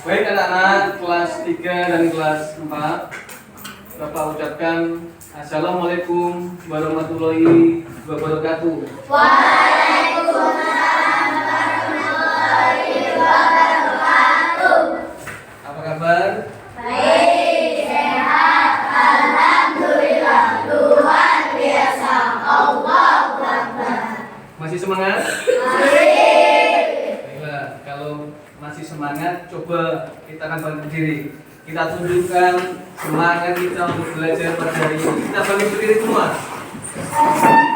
Baik anak-anak kelas 3 dan kelas 4, Bapak ucapkan Assalamualaikum warahmatullahi wabarakatuh. Waalaikumsalam warahmatullahi wabarakatuh. Apa kabar? Baik, sehat, alhamdulillah. Luar biasa. Allahu Akbar. Masih semangat? Baik. Baiklah, kalau masih semangat, coba kita akan bangkit diri. Kita tunjukkan semangat kita untuk belajar pada hari ini. Kita bangkit berdiri semua.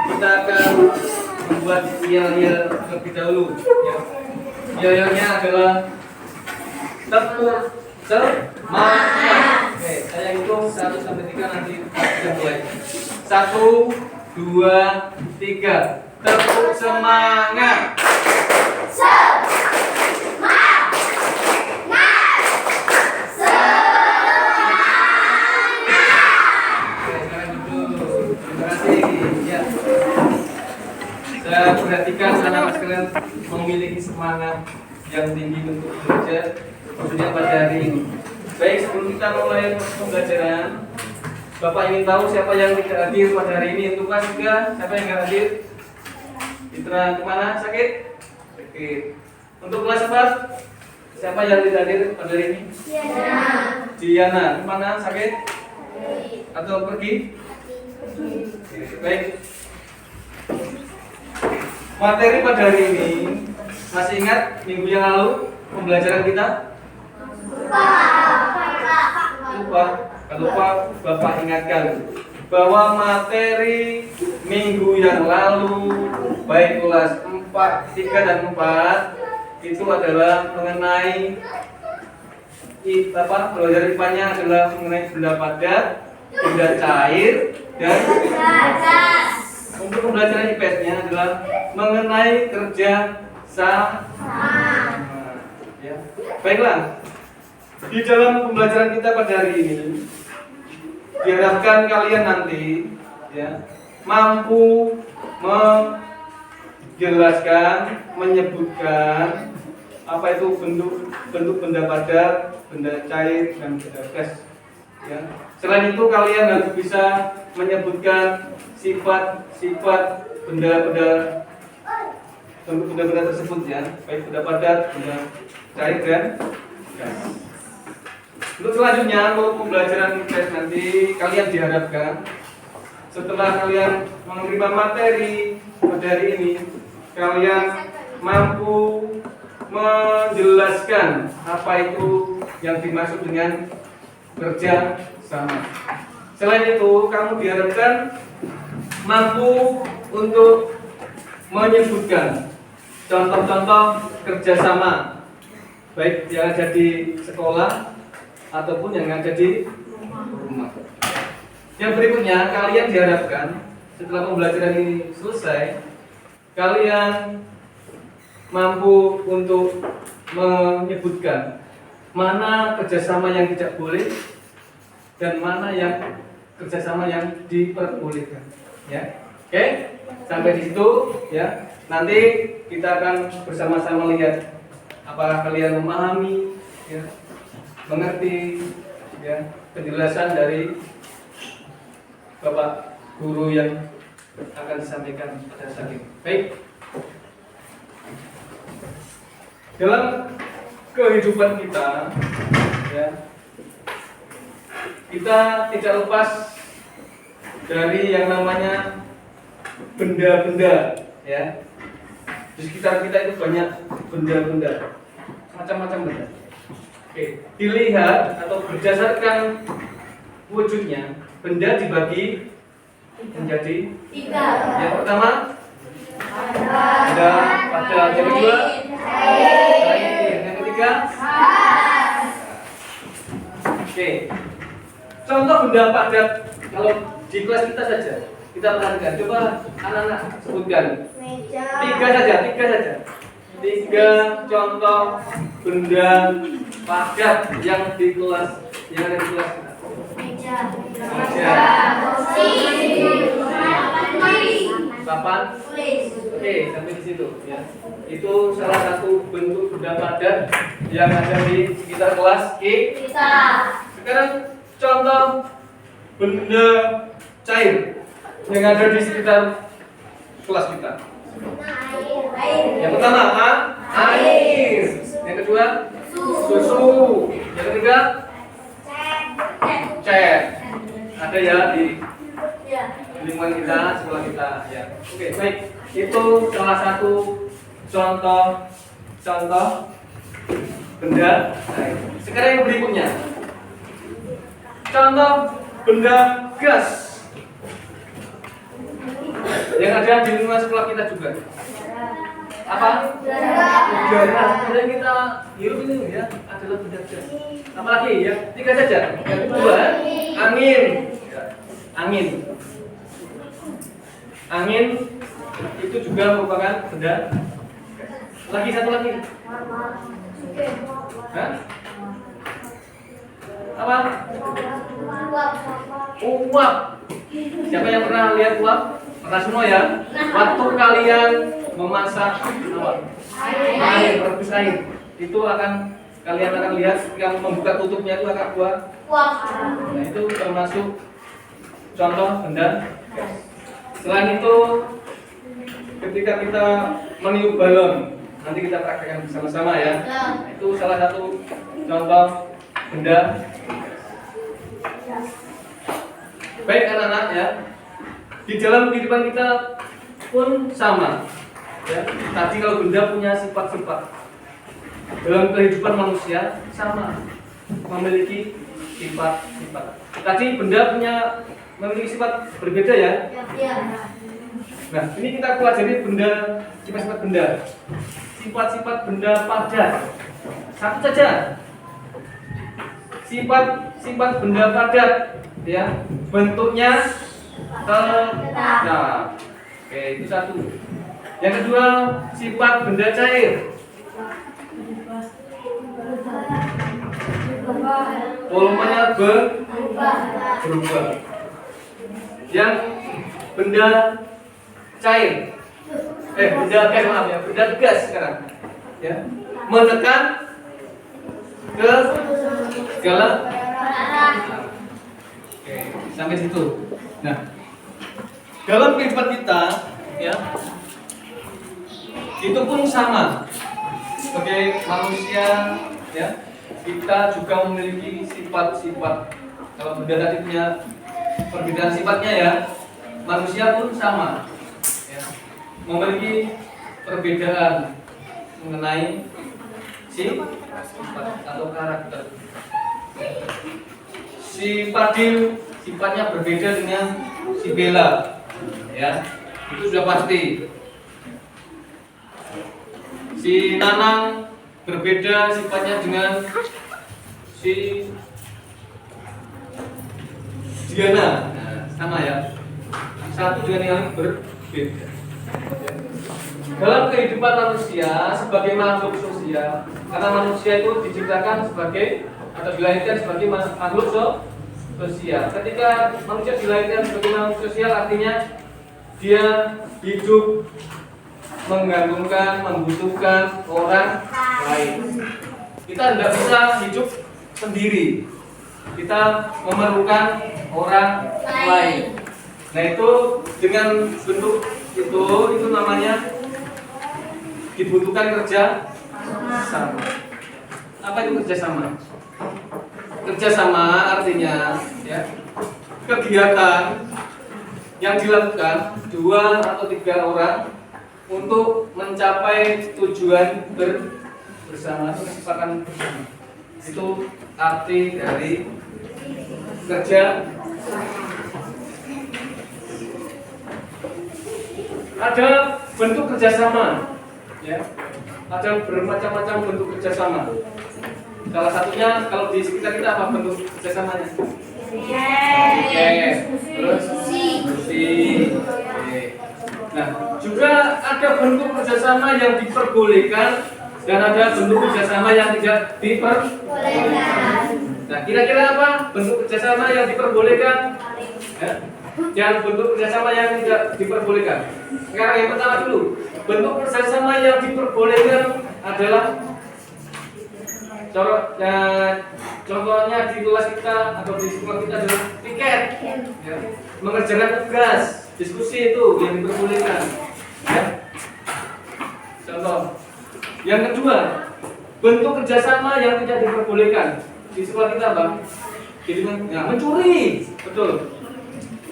Kita akan membuat yel-yel terlebih dahulu. Ya. Yel-yelnya adalah tepuk semangat. Oke, saya hitung 1 sampai 3 nanti kita mulai. 1, 2, 3. Tepuk semangat. Saya perhatikan anak-anak sekalian memiliki semangat yang tinggi untuk belajar, khususnya pada hari ini. Baik, sebelum kita mulai pembelajaran, Bapak ingin tahu siapa yang tidak hadir pada hari ini untuk kelas 3? Siapa yang tidak hadir? Citra kemana? Sakit? Sakit. Untuk kelas 4, siapa yang tidak hadir pada hari ini? Diana. Kemana? Sakit? Atau pergi? Baik. Materi pada hari ini, masih ingat minggu yang lalu pembelajaran kita? Lupa. Kalau lupa, Bapak ingatkan bahwa materi minggu yang lalu, baik kelas 4, 3 dan 4 itu adalah mengenai pelajaran IPA-nya adalah mengenai benda padat, benda cair, dan untuk pembelajaran IPS-nya adalah mengenai kerja sama. Ya. Baiklah, di dalam pembelajaran kita pada hari ini diharapkan kalian nanti ya mampu menjelaskan, menyebutkan apa itu bentuk benda padat, benda cair, dan benda gas. Ya. Selain itu kalian harus bisa menyebutkan sifat-sifat benda-benda tersebut ya, baik benda padat, benda cair dan gas. Untuk selanjutnya, untuk pembelajaran tes nanti kalian diharapkan setelah kalian menerima materi pada hari ini, kalian mampu menjelaskan apa itu yang dimaksud dengan kerja sama. Selain itu, kamu diharapkan mampu untuk menyebutkan contoh-contoh kerjasama, baik yang ada di sekolah ataupun yang ada di rumah. Yang berikutnya, kalian diharapkan setelah pembelajaran ini selesai, kalian mampu untuk menyebutkan mana kerjasama yang tidak boleh dan mana yang kerjasama yang diperbolehkan. Ya, oke, sampai di situ ya. Nanti kita akan bersama-sama lihat apakah kalian memahami, ya, mengerti, ya, penjelasan dari Bapak Guru yang akan disampaikan pada saat ini. Baik, dalam kehidupan kita, ya, kita tidak lepas dari yang namanya benda-benda, ya. Di sekitar kita itu banyak benda-benda, macam-macam benda. Oke, dilihat atau berdasarkan wujudnya, benda dibagi menjadi 3. Yang pertama, benda padat. Yang kedua, cair. Yang ketiga, oke. Contoh benda padat kalau di kelas kita saja, kita perhatikan. Coba anak-anak sebutkan. 3 saja. 3 contoh benda padat yang ada di kelas kita. Meja, kursi, papan, tulis. Oke, sampai di situ ya. Itu salah satu bentuk benda padat yang ada di sekitar kelas kita. Sekarang contoh benda cair yang ada di sekitar kelas kita. Yang pertama air. Yang kedua susu. Yang ketiga cat. Ada ya di lingkungan kita, sekolah kita ya. Oke, baik. Itu salah satu contoh benda cair. Sekarang yang berikutnya. Contoh benda gas yang ada di lingkungan sekolah kita juga. Apa? Udara. Udara yang kita hirup ini ya adalah benda gas. Apalagi ya? 3 saja. Yang kedua, angin. Ya. Angin itu juga merupakan benda. Lagi satu lagi. Hah? Apa? Uap. Siapa yang pernah lihat uap? Pernah semua ya? Waktu kalian memasak apa? Air, merebus air. Itu kalian akan lihat yang membuka tutupnya itu akan keluar. Nah, itu termasuk contoh benda gas. Selain itu, ketika kita meniup balon, nanti kita praktekkan bersama-sama ya. Itu salah satu contoh benda. Baik anak-anak ya. Di dalam kehidupan kita pun sama. Ya. Tadi kalau benda punya sifat-sifat, dalam kehidupan manusia sama, memiliki sifat-sifat. Tadi benda memiliki sifat berbeda ya. Nah, ini kita pelajari benda, sifat-sifat benda. Sifat-sifat benda padat. Satu saja. Sifat benda padat ya. Bentuknya tetap. Oke, itu satu. Yang kedua, sifat benda cair. Volumenya berubah. Yang benda cair, benda gas, maaf ya, benda gas sekarang, ya, menekan ke segala. Oke, sampai situ. Nah, dalam kehidupan kita, ya, itu pun sama. Sebagai manusia, ya, kita juga memiliki sifat-sifat. Kalau benda tadi punya perbedaan sifatnya ya, manusia pun sama ya, memiliki perbedaan mengenai sifat atau karakter. Si Fadil sifatnya berbeda dengan si Bella ya, itu sudah pasti. Si Nanang berbeda sifatnya dengan si Diana. Nah, sama ya, satu dengan yang lain berbeda. Dalam kehidupan manusia sebagai makhluk sosial, karena manusia itu diciptakan sebagai atau dilahirkan sebagai makhluk sosial. Ketika manusia dilahirkan sebagai makhluk sosial, artinya dia hidup menggantungkan, membutuhkan orang lain. Kita tidak bisa hidup sendiri. Kita memerlukan orang lain. Nah, itu dengan bentuk itu namanya dibutuhkan kerja sama. Apa itu kerja sama? Kerja sama artinya ya, kegiatan yang dilakukan 2 atau 3 orang untuk mencapai tujuan bersama atau kesepakatan bersama. Itu arti dari kerja. Ada bentuk kerjasama, ya. Ada bermacam-macam bentuk kerjasama. Salah satunya kalau di sekitar kita apa bentuk kerjasamanya? Terus bersih. Nah, juga ada bentuk kerjasama yang diperbolehkan dan ada bentuk kerjasama yang tidak diperbolehkan. Nah, kira-kira apa bentuk kerjasama yang diperbolehkan? Ya. dan bentuk kerjasama yang tidak diperbolehkan. Sekarang yang pertama dulu, bentuk kerjasama yang diperbolehkan adalah contohnya di kelas kita atau di sekolah kita adalah piket, ya. Mengerjakan tugas, diskusi itu yang diperbolehkan, ya. Contoh. Yang kedua, bentuk kerjasama yang tidak diperbolehkan di sekolah kita, Bang. Jadi ya, mencuri, betul.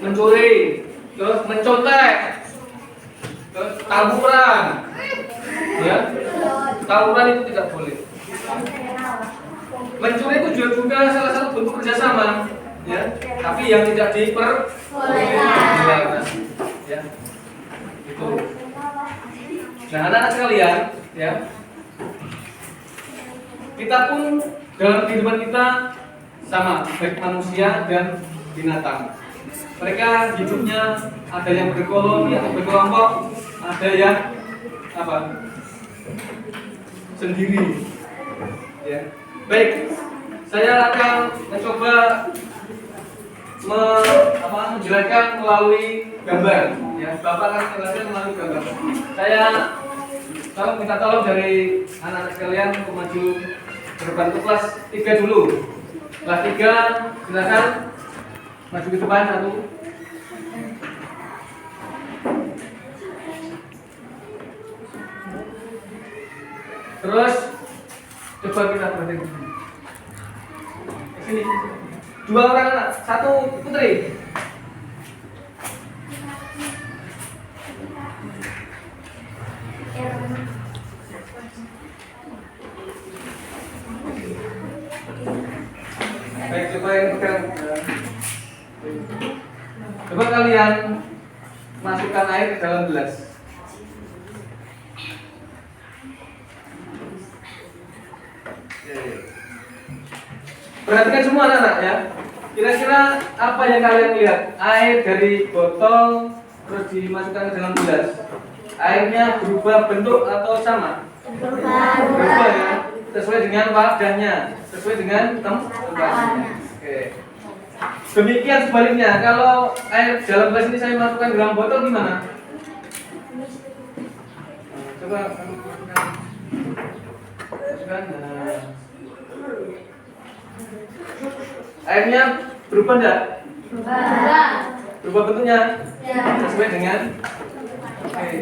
Mencuri, terus mencontek, terus tawuran, ya. Tawuran itu tidak boleh. Mencuri itu juga salah satu bentuk kerjasama, ya. Tapi yang tidak diperbolehkan, ya. Itu. Nah, anak-anak sekalian, ya. Kita pun dalam kehidupan kita sama, baik manusia dan binatang. Mereka hidupnya ada yang berkoloni atau berkelompok, ada yang apa? Sendiri. Ya. Baik, saya akan mencoba menjelaskan melalui gambar. Ya, Bapak akan menjelaskan melalui gambar. Saya minta tolong dari anak-anak sekalian untuk maju ke depan ke kelas 3 dulu. Kelas 3, silakan maju ke depan satu. Terus coba kita perhatikan. Sini. 2 orang anak, 1 putri. Baik, coba yang pegang. Coba kalian masukkan air ke dalam gelas. Perhatikan semua anak-anak, ya. Kira-kira apa yang kalian lihat? Air dari botol terus dimasukkan ke dalam gelas. Airnya berubah bentuk atau sama? Berubah, ya. Sesuai dengan wadahnya, sesuai dengan tempatnya. Oke. Demikian sebaliknya, kalau air dalam gelas ini saya masukkan ke dalam botol gimana? Coba masukkan. Nah. Airnya berubah enggak? Berubah bentuknya? Sesuai dengan? Oke.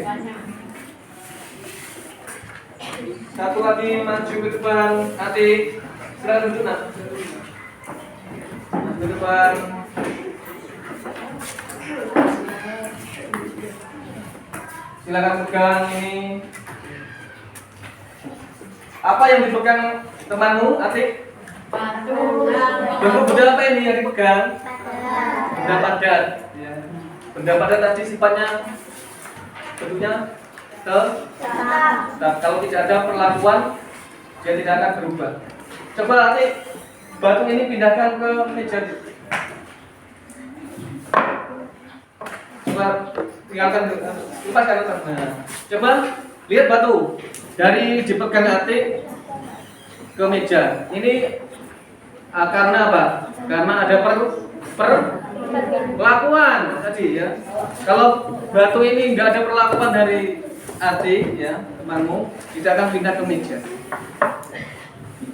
Satu lagi maju ke depan, adik. Silakan duduk, nak. Ke depan. Silakan pegang ini. Apa yang dipegang temanmu, adik? Bentuk benda apa ini yang dipegang? Benda padat. Ya. Benda padat tadi sifatnya bentuknya tetap. Kalau tidak ada perlakuan, dia tidak akan berubah. Coba nanti batu ini pindahkan ke meja. Coba tinggalkan, lepaskan. Nah, coba lihat batu dari dipegang atik ke meja. Ini karena apa? Karena ada perlakuan tadi, ya. Kalau batu ini nggak ada perlakuan dari adik, ya, temanmu, tidak akan pindah ke meja.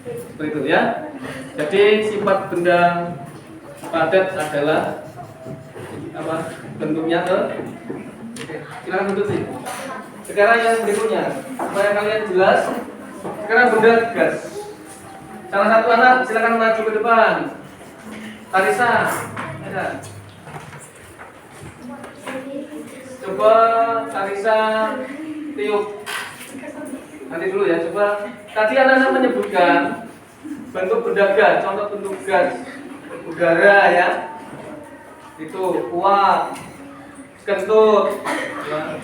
Seperti itu, ya. Jadi sifat benda padat adalah apa? Bentuknya ke. Oke, silakan duduk sih. Sekarang yang berikutnya, supaya kalian jelas. Sekarang benda gas. Salah satu anak silakan maju ke depan. Tarisa, ada. Coba Tarisa tiup. Nanti dulu, ya. Coba tadi anak-anak menyebutkan bentuk benda gas, contoh bentuk gas udara, ya. Itu uap, kentut, ya.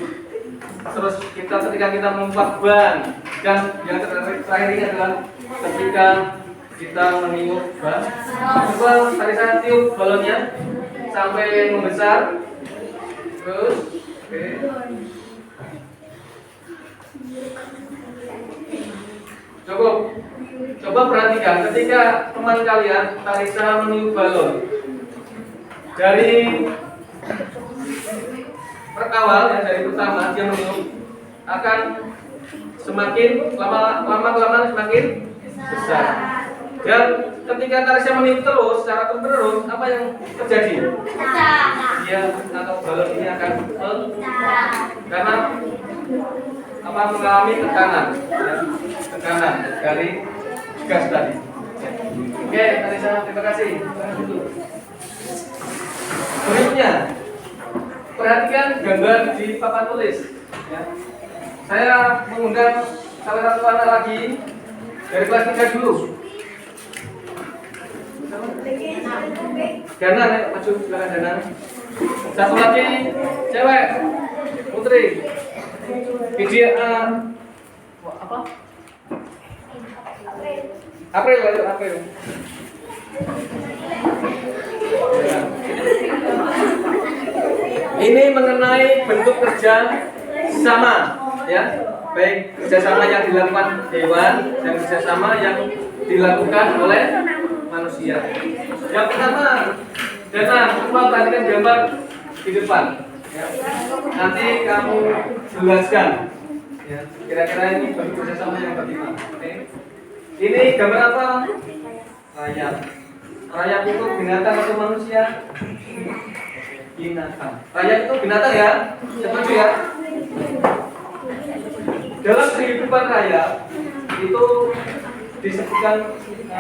Terus ketika kita melompat ban, dan yang terakhir ini adalah ketika kita meniup ban. Coba Tarisa tiup balonnya sampai membesar. Terus, oke. Cukup. Coba perhatikan ketika teman kalian Tarisa meniup balon dari Awal ya, dari pertama dia meniup akan semakin lama semakin besar. Dan ketika tarisnya meniup terus secara terus, apa yang terjadi? Dia atau balon ini akan karena apa mengalami tekanan, ya, tekanan dari gas tadi. Oke, Tarisa, terima kasih. Berikutnya, perhatikan gambar di papan tulis. Ya. Saya mengundang salah satu anak lagi dari kelas 3 dulu. Gana, maju silakan Gana. Satu lagi cewek, Putri. Video apa? April. Ini mengenai bentuk kerja sama, ya, baik kerjasama yang dilakukan hewan dan kerjasama yang dilakukan oleh manusia. Yang pertama, Dana, coba perhatikan gambar di depan. Ya. Nanti kamu jelaskan, ya, kira-kira ini bentuk kerjasama yang bagaimana. Oke. Ini gambar apa? Rayap. Rayap itu binatang atau manusia? Binatang. Rayap itu binatang ya? Setuju ya? Dalam kehidupan rayap itu disebutkan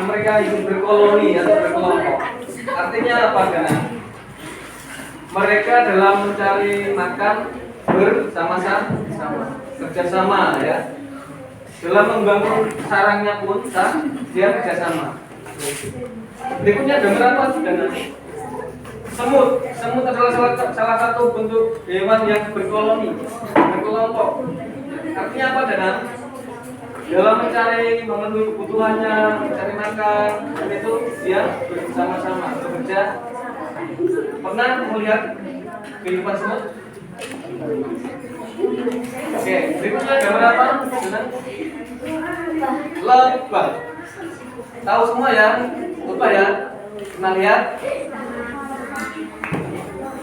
mereka hidup berkoloni atau berkelompok. Artinya apa kan? Mereka dalam mencari makan bersama-sama, kerjasama ya. Dalam membangun sarangnya pun dia kerjasama. Berikutnya gambar apa? Semut adalah salah satu bentuk hewan yang berkoloni, berkelompok. Artinya apa Danang? Dalam memenuhi kebutuhannya, mencari makan, dan itu dia bersama-sama bekerja. Pernah melihat kehidupan semut? Oke, berikutnya gambar apa? Lebah. Tahu semua ya? Lebah ya? Pernah lihat?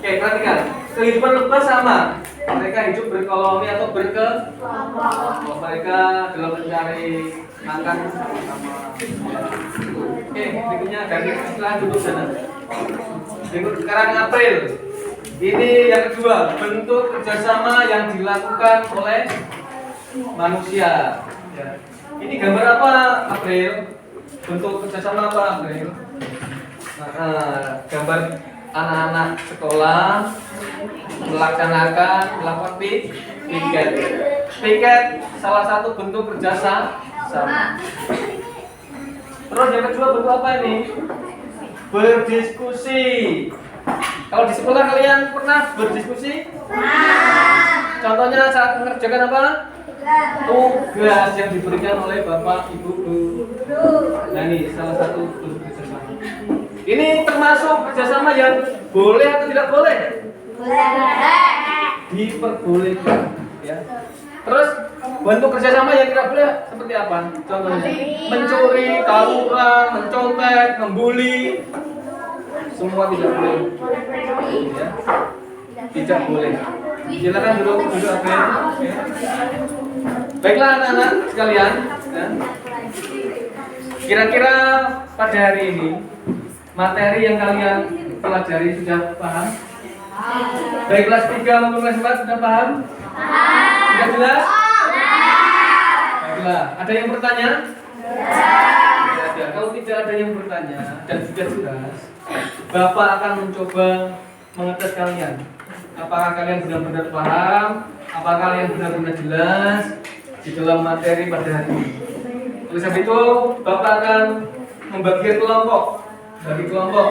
Oke, perhatikan. Kehidupan lebah sama. Mereka hidup berkoloni atau berkelompok. Mereka dalam mencari makan bersama. Oke, berikutnya dari istilah dulu sana. Berikut sekarang April. Ini yang kedua, bentuk kerjasama yang dilakukan oleh manusia. Ya. Ini gambar apa, April? Bentuk kerjasama apa, April? Gambar anak-anak sekolah melakukan piket. Piket salah satu bentuk kerjasama. Terus yang kedua bentuk apa ini? Berdiskusi. Kalau di sekolah kalian pernah berdiskusi? Contohnya saat mengerjakan apa? Tugas yang diberikan oleh bapak ibu guru. Nah ini salah satu bentuk kerjasama. Ini termasuk kerjasama yang boleh atau tidak boleh? Diperbolehkan. Ya. Terus bentuk kerjasama yang tidak boleh seperti apa? Contohnya mencuri, tawuran, mencontek, membuli, semua tidak boleh. Ya. Tidak boleh. Silakan duduk apa ya? Baiklah anak-anak sekalian. Ya. Kira-kira pada hari ini materi yang kalian pelajari sudah paham? Baik kelas 3 maupun kelas 4 sudah paham? Sudah jelas? Baiklah, ada yang bertanya? Ya, kalau tidak ada yang bertanya dan sudah jelas, Bapak akan mencoba mengetes kalian. Apakah kalian benar-benar paham? Apakah kalian benar-benar jelas di dalam materi pada hari ini? Oleh sebab itu, Bapak akan membagi kelompok. Bagi kelompok.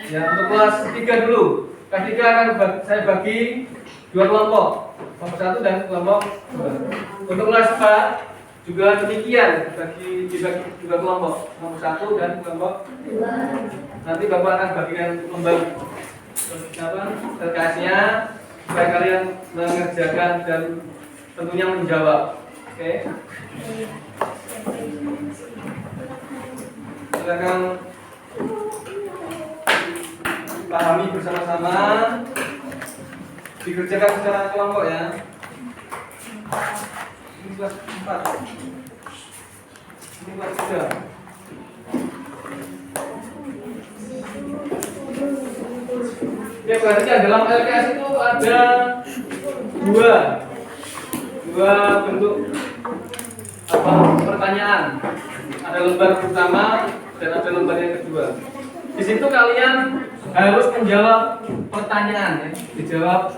Ya, untuk kelas 3 dulu. Kelas 3 akan saya bagi 2 kelompok. Kelompok 1 dan kelompok 2. Untuk kelas 4 juga demikian, dibagi 2 kelompok. Kelompok 1 dan kelompok 2. Nanti Bapak akan bagikan terkasnya supaya kalian mengerjakan dan tentunya menjawab. Oke. Silakan pahami bersama-sama dikerjakan secara kelompok ya. Ini kelas 4. Ini kelas 3. Ya, perhatikan dalam LKS itu ada dua bentuk pertanyaan. Ada lembar pertama dan ada lembar yang kedua. Di situ kalian harus menjawab pertanyaan ya, dijawab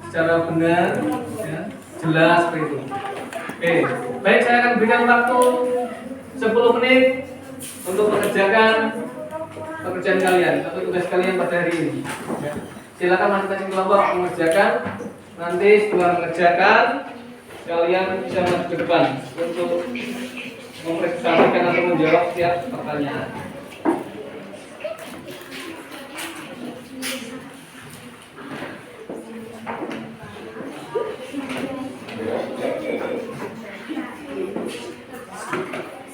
secara benar, ya, jelas seperti itu. Oke, baik, saya akan berikan waktu 10 menit untuk mengerjakan pekerjaan kalian atau tugas kalian pada hari ini. Ya. Silakan masing-masing kelompok mengerjakan. Nanti setelah mengerjakan, kalian bisa maju ke depan untuk mempresentasikan atau menjawab setiap pertanyaan.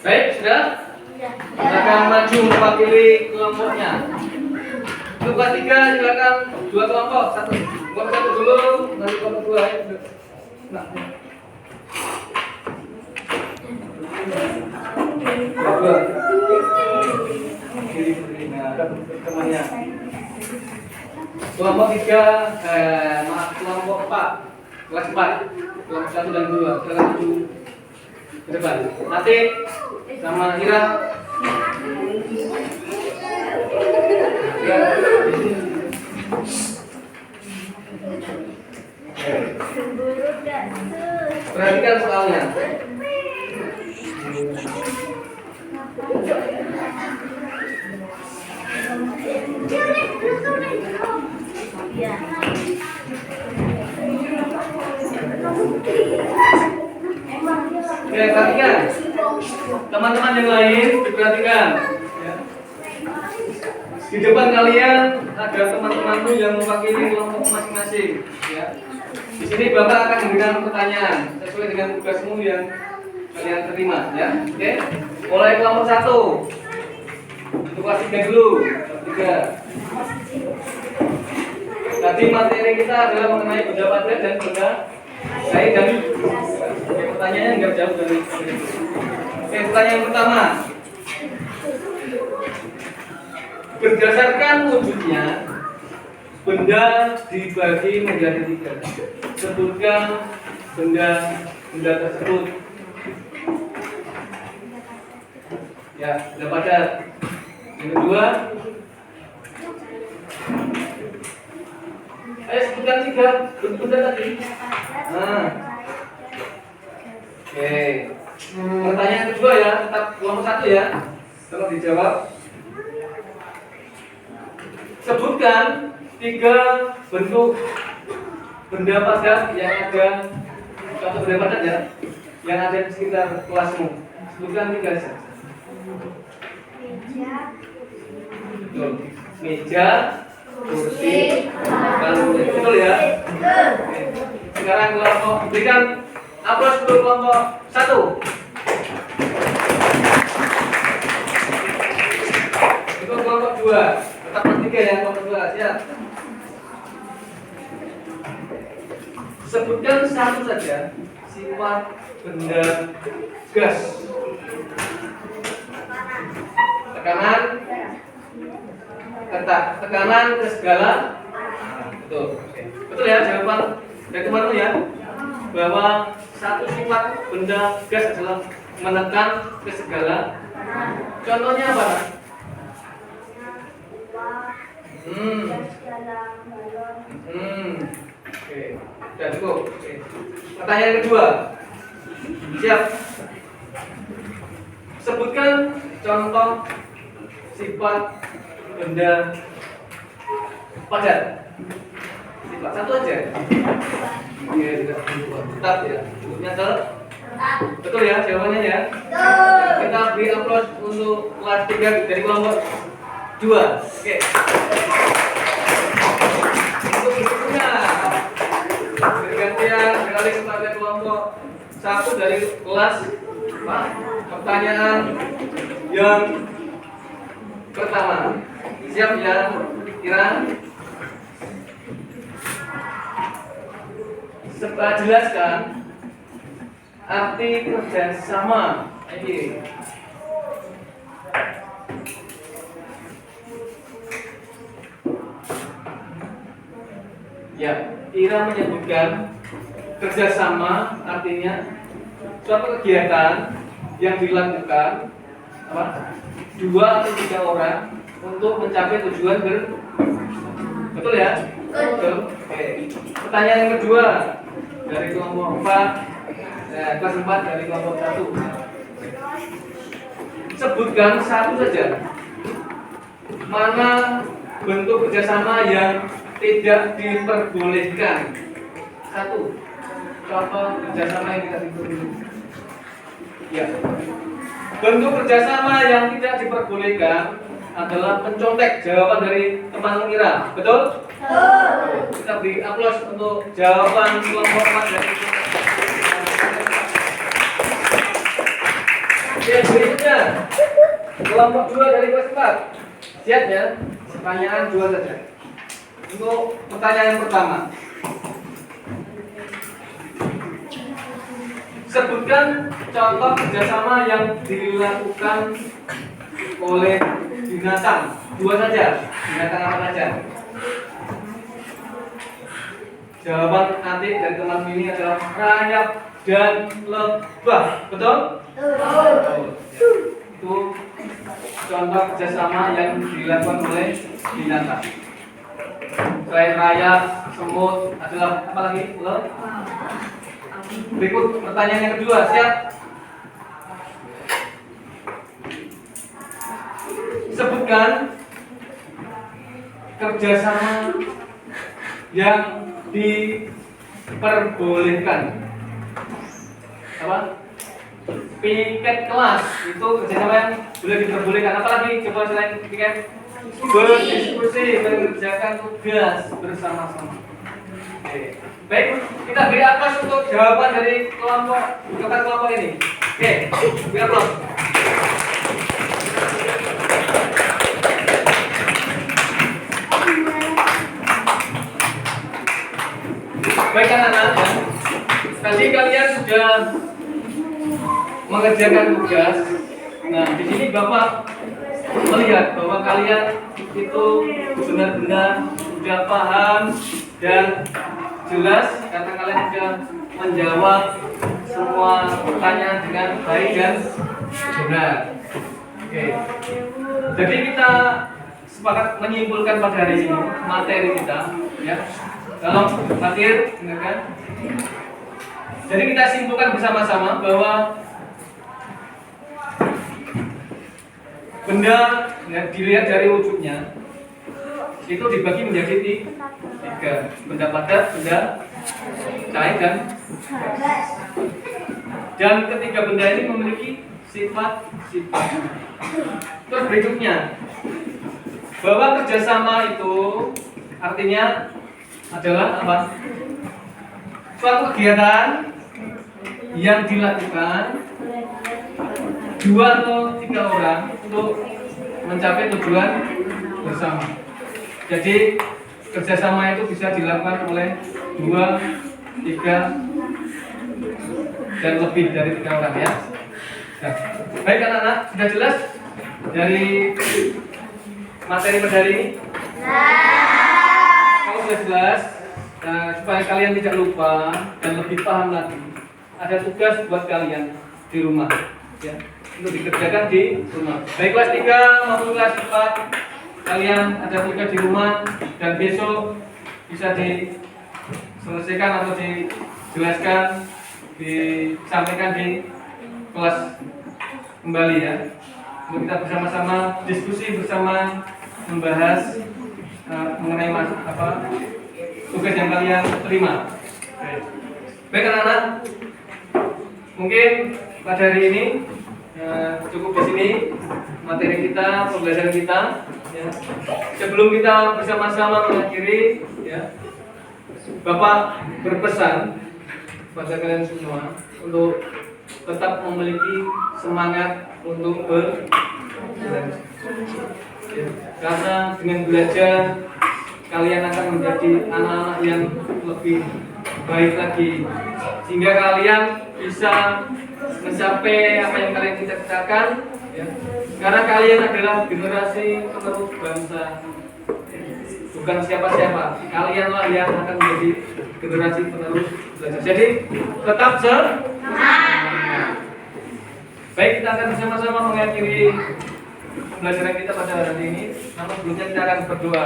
Baik, sudah? Silakan maju mewakili kelompoknya. Untuk kelas 3 silakan dua kelompok, kelompok satu dulu, nanti kelompok 2 ya. Nah. Dua. Nah, temannya. Kelompok 3, kelompok 4, kelas 4, kelompok 1 dan 2, silakan maju ke depan. Nanti sama Ira. Perhatikan soalnya. Oke, perhatikan. Teman-teman yang lain diperhatikan. Ya. Di depan kalian ada teman-temanmu yang mewakili kelompok masing-masing. Ya. Di sini Bapak akan memberikan pertanyaan sesuai dengan tugasmu yang kalian terima. Ya. Oke. Mulai kelompok 1. Untuk kelas 3 dulu. Kelas 3. Tadi materi kita adalah mengenai benda padat dan benda kait dan pertanyaannya nggak jauh dari itu. Oke, pertanyaan pertama. Berdasarkan wujudnya, benda dibagi menjadi 3. Sebutkan benda tersebut. Ya, benda padat. Yang kedua, ayo sebutkan 3 benda tadi. Nah. Oke. Pertanyaan kedua ya, tetap kelompok 1 ya. Tolong dijawab. Sebutkan 3 bentuk benda padat yang ada, atau benda padat ya, yang ada di sekitar kelasmu. Sebutkan 3 saja. Betul. Meja, kursi, kalung. Betul ya? Oke. Sekarang kelompok, berikan aplaus untuk kelompok 1. Untuk kelompok 2, tetap 3 ya, kelompok 2, siap. Sebutkan satu saja sifat benda gas. Tekanan, tekanan ke segala. Betul. Oke. Betul ya jawaban dari teman-teman ya, bahwa satu sifat benda gas adalah menekan ke segala. Contohnya apa? Oke, sudah cukup. Oke. Pertanyaan kedua. Siap. Sebutkan contoh sifat benda padat. Sifat satu aja. Oke, tidak tetap ya. Sebutnya tetap. Betul ya jawabannya ya. Betul. Kita beri aplaus untuk kelas 3 dari kelompok 2. Oke. Untuk berikutnya bergantian beralih kepada kelompok 1 dari kelas pertanyaan yang pertama. Siap ya, Kira? jelaskan arti kerjasama. Ini. Ya, Ira menyebutkan kerjasama artinya suatu kegiatan yang dilakukan dua atau tiga orang untuk mencapai tujuan betul ya? Betul. Oke. Pertanyaan yang kedua dari kelompok 4, kelas 4 dari kelompok 1. Sebutkan satu saja. Mana bentuk kerjasama yang tidak diperbolehkan? Satu. Contoh kerjasama yang tidak diperbolehkan. Ya. Bentuk kerjasama yang tidak diperbolehkan adalah mencontek. Jawaban dari teman Ira, betul? Betul. Kita beri aplaus untuk jawaban kelompok 4 dari Oke, berikutnya kelompok 2 dari kelas 4. Siap ya? Pertanyaan 2 saja. Untuk pertanyaan yang pertama, sebutkan contoh kerjasama yang dilakukan oleh binatang. 2 saja. Binatang apa saja? Jawaban nanti dari teman ini adalah rayap dan lebah. Betul? Betul. Itu contoh kerjasama yang dilakukan oleh binatang. Selain rayap, semut, adalah apa lagi? Berikut pertanyaan yang kedua, siap? Sebutkan kerjasama yang diperbolehkan. Apa? Piket kelas itu kerjasama yang boleh diperbolehkan. Apalagi coba selain piket? Berdiskusi, mengerjakan tugas bersama-sama. Oke. Baik, kita beri aplaus untuk jawaban dari kelompok ini. Oke, beri aplaus. Baik anak-anak, tadi kalian sudah mengerjakan tugas. Nah, di sini Bapak melihat bahwa kalian itu benar-benar sudah paham dan jelas karena kalian sudah menjawab semua pertanyaan dengan baik dan benar. Oke. Jadi kita sepakat menyimpulkan pada hari ini materi kita, ya. Dalam materi, kan? Jadi kita simpulkan bersama-sama bahwa benda yang dilihat dari wujudnya itu dibagi menjadi 3. Benda padat, benda cair dan gas. Dan ketiga benda ini memiliki sifat-sifat. Terus berikutnya, bahwa kerjasama itu artinya adalah apa? Suatu kegiatan yang dilakukan 2 atau 3 orang untuk mencapai tujuan bersama. Jadi kerjasama itu bisa dilakukan oleh 2, 3, dan lebih dari 3 orang ya. Nah, baik anak-anak, sudah jelas dari materi pada hari ini? Kalau sudah jelas, supaya kalian tidak lupa dan lebih paham lagi, ada tugas buat kalian di rumah, ya, untuk dikerjakan di rumah. Baik kelas 3 maupun kelas 4, kalian ada tugas di rumah dan besok bisa diselesaikan atau dijelaskan, disampaikan di kelas kembali ya. Untuk kita bersama-sama diskusi bersama membahas mengenai tugas yang kalian terima. Baik anak-anak, mungkin pada hari ini cukup di sini materi kita, pembelajaran kita. Ya. Sebelum kita bersama-sama mengakhiri, ya, Bapak berpesan pada kalian semua untuk tetap memiliki semangat untuk belajar. Ya, karena dengan belajar kalian akan menjadi anak-anak yang lebih baik lagi, sehingga kalian bisa mencapai apa yang kalian cita-citakan, ya. Karena kalian adalah generasi penerus bangsa, bukan siapa-siapa. Kalianlah yang akan menjadi generasi penerus bangsa. Jadi tetap semangat. Baik, kita akan bersama-sama mengakhiri pembelajaran kita pada hari ini. Namun sebelumnya kita akan berdoa.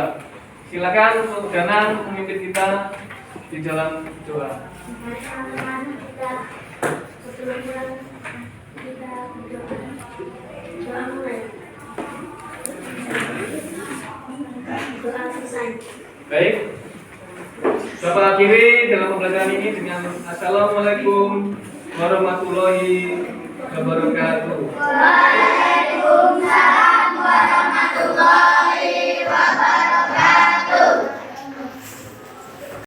Silakan untuk Danang memimpin kita di dalam doa. Baik, Bapak akhiri dalam pembelajaran ini dengan Assalamualaikum warahmatullahi wabarakatuh. Waalaikumsalam warahmatullahi wabarakatuh.